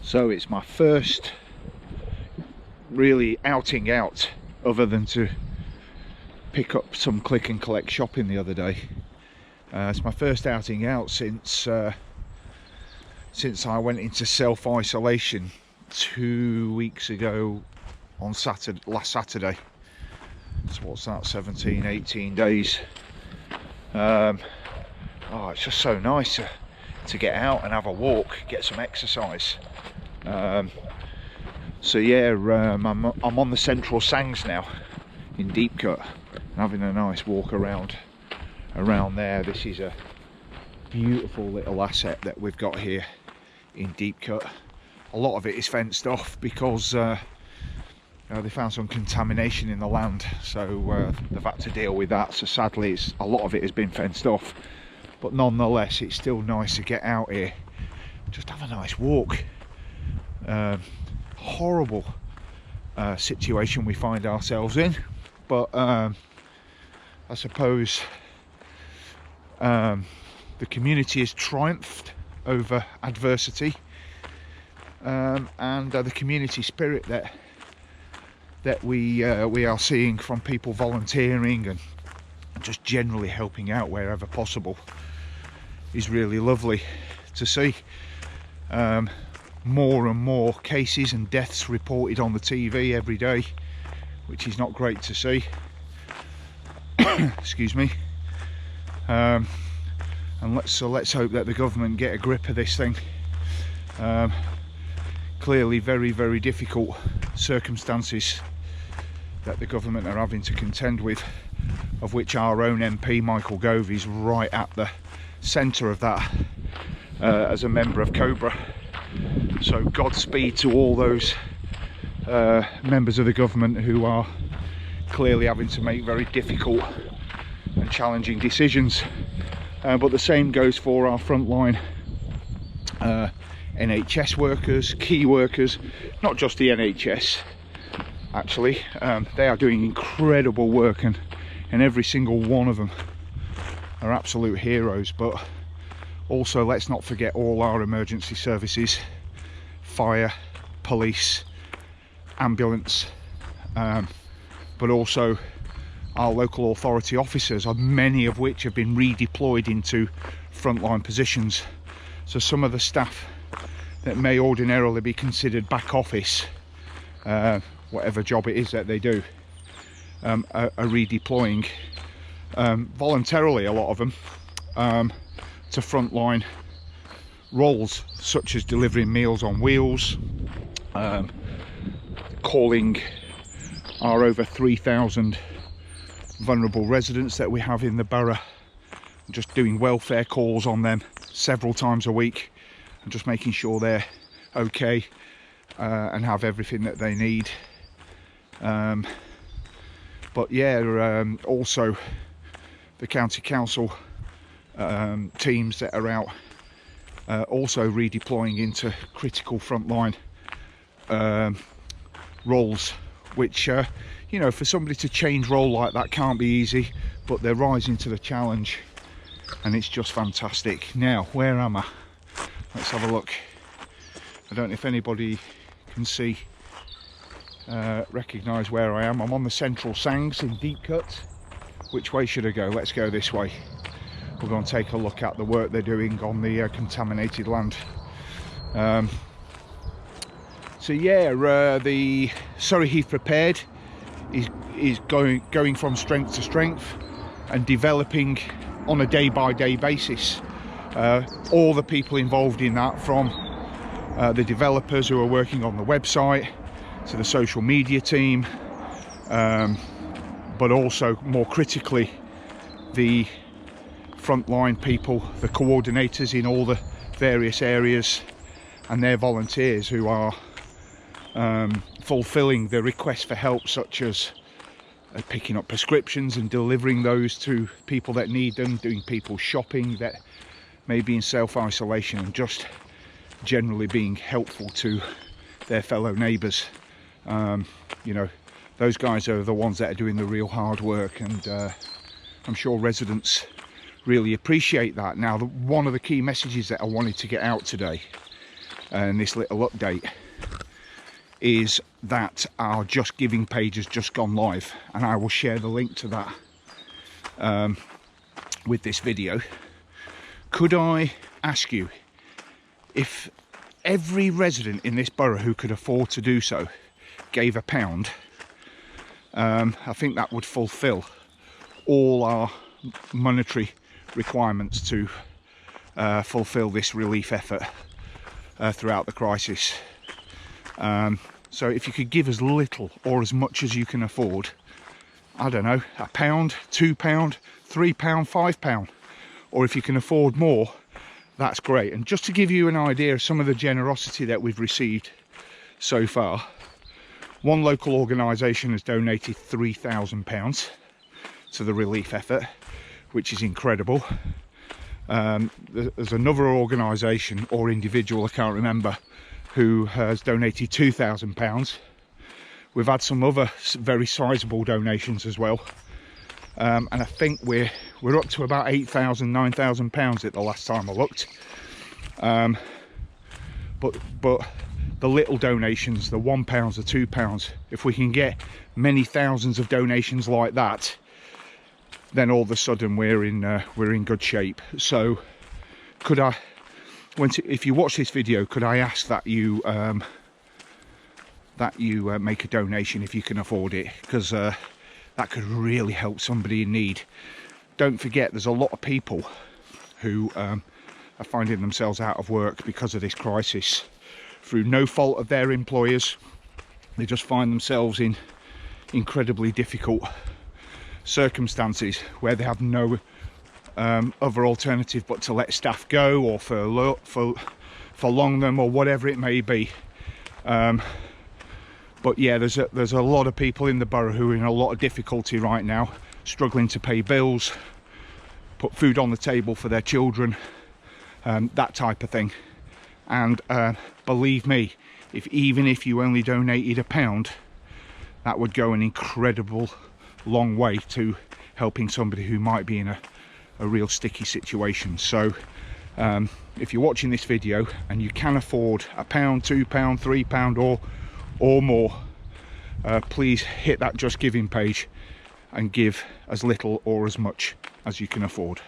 So it's my first really outing out, other than to pick up some click and collect shopping the other day. It's my first outing out since I went into self-isolation 2 weeks ago on last Saturday. So what's that, 17, 18 days. Oh, it's just so nice to get out and have a walk, get some exercise. So yeah, I'm on the Central Sands now in Deepcut, having a nice walk around there. This is a beautiful little asset that we've got here in Deepcut. A lot of it is fenced off because they found some contamination in the land, so they've had to deal with that. So sadly, a lot of it has been fenced off, but nonetheless, it's still nice to get out here, just have a nice walk. Horrible situation we find ourselves in, but I suppose the community has triumphed over adversity, and the community spirit that we are seeing from people volunteering and just generally helping out wherever possible is really lovely to see. More and more cases and deaths reported on the TV every day, which is not great to see. Excuse me. And let's hope that the government get a grip of this thing. Clearly very, very difficult circumstances that the government are having to contend with, of which our own MP Michael Gove is right at the centre of that as a member of Cobra. So Godspeed to all those members of the government who are clearly having to make very difficult and challenging decisions. But the same goes for our frontline NHS workers, key workers, not just the NHS actually. They are doing incredible work, and every single one of them are absolute heroes. But also, let's not forget all our emergency services, fire, police, ambulance, but also our local authority officers, many of which have been redeployed into frontline positions. So some of the staff that may ordinarily be considered back office, whatever job it is that they do, are redeploying voluntarily, a lot of them, to frontline roles such as delivering Meals on Wheels, calling our over 3,000 vulnerable residents that we have in the borough, just doing welfare calls on them several times a week, and just making sure they're okay and have everything that they need. But yeah, also the county council teams that are out also redeploying into critical frontline roles, which you know, for somebody to change role like that can't be easy, but they're rising to the challenge, and it's just fantastic. Now, where am I? Let's have a look. I don't know if anybody can see, recognise where I am. I'm on the Central Sands in Deepcut. Which way should I go? Let's go this way. We're going to take a look at the work they're doing on the contaminated land. So yeah, the Surrey Heath Prepared is going from strength to strength and developing on a day-by-day basis. All the people involved in that, from the developers who are working on the website to the social media team, but also more critically the frontline people, the coordinators in all the various areas, and their volunteers who are fulfilling the requests for help, such as picking up prescriptions and delivering those to people that need them, doing people's shopping that may be in self-isolation, and just generally being helpful to their fellow neighbours. You know, those guys are the ones that are doing the real hard work, and I'm sure residents really appreciate that. Now, one of the key messages that I wanted to get out today and this little update is that our Just Giving page has just gone live, and I will share the link to that with this video. Could I ask you, if every resident in this borough who could afford to do so gave £1, I think that would fulfill all our monetary requirements to fulfill this relief effort throughout the crisis. So if you could give as little or as much as you can afford, I don't know, £1, £2, £3, £5, or if you can afford more, that's great. And just to give you an idea of some of the generosity that we've received so far, one local organisation has donated £3,000 to the relief effort, which is incredible. There's another organisation or individual, I can't remember, who has donated £2,000. We've had some other very sizable donations as well, and I think we're up to about £8,000, £9,000 at the last time I looked. But the little donations, the £1, the £2, if we can get many thousands of donations like that, then all of a sudden we're in good shape. So could I, if you watch this video, could I ask that you make a donation if you can afford it, because that could really help somebody in need. Don't forget, there's a lot of people who are finding themselves out of work because of this crisis through no fault of their employers. They just find themselves in incredibly difficult circumstances where they have no other alternative but to let staff go or furlong them or whatever it may be. But yeah, there's a lot of people in the borough who are in a lot of difficulty right now, struggling to pay bills, put food on the table for their children, that type of thing. And believe me, even if you only donated £1, that would go an incredible long way to helping somebody who might be in a real sticky situation. So if you're watching this video and you can afford £1, £2, £3 or more, please hit that Just Giving page and give as little or as much as you can afford.